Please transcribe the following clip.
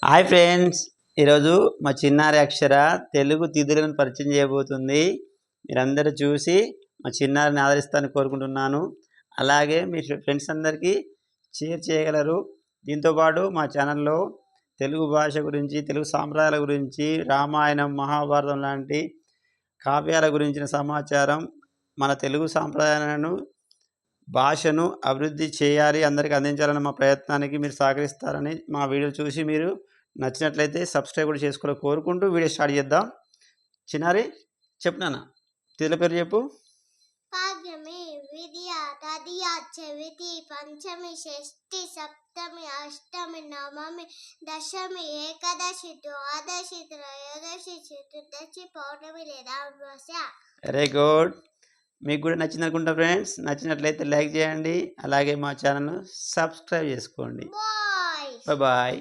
Hi friends, ఈరోజు మా చిన్నారి అక్షర తెలుగు తిథులను పరిచయం చేయబోతుంది. మీరందరూ చూసి మా చిన్నారిని ఆదరిస్తారని కోరుకుంటున్నాను. అలాగే మీ ఫ్రెండ్స్ అందరికీ షేర్ చేయగలరు. దీంతోపాటు మా ఛానల్లో తెలుగు భాష గురించి, తెలుగు సాంప్రదాయాల గురించి, రామాయణం, మహాభారతం లాంటి కావ్యాల గురించిన సమాచారం, మన తెలుగు సాంప్రదాయాలను, భాషను అభివృద్ధి చేయాలి, అందరికీ అందించాలన్న మా ప్రయత్నానికి మీరు సహకరిస్తారని, మా వీడియోలు చూసి మీరు నచ్చినట్లయితే సబ్స్క్రైబ్ కూడా చేసుకోవాలని కోరుకుంటూ వీడియో స్టార్ట్ చేద్దాం. చిన్నారి చెప్పు నాన్న, తిథుల పేరు చెప్పు. పాడ్యమి, విద్య, తదియ, చవితి, పంచమి, షష్ఠి, సప్తమి, అష్టమి, నవమి, దశమి, ఏకాదశి, ద్వాదశి, త్రయోదశి, చతుర్దశి, పౌర్ణమి లేదా అమావాస్య. Very good. మీకు కూడా నచ్చింది అనుకుంటా ఫ్రెండ్స్. నచ్చినట్లయితే లైక్ చేయండి, అలాగే మా ఛానల్ను సబ్స్క్రైబ్ చేసుకోండి. Bye bye.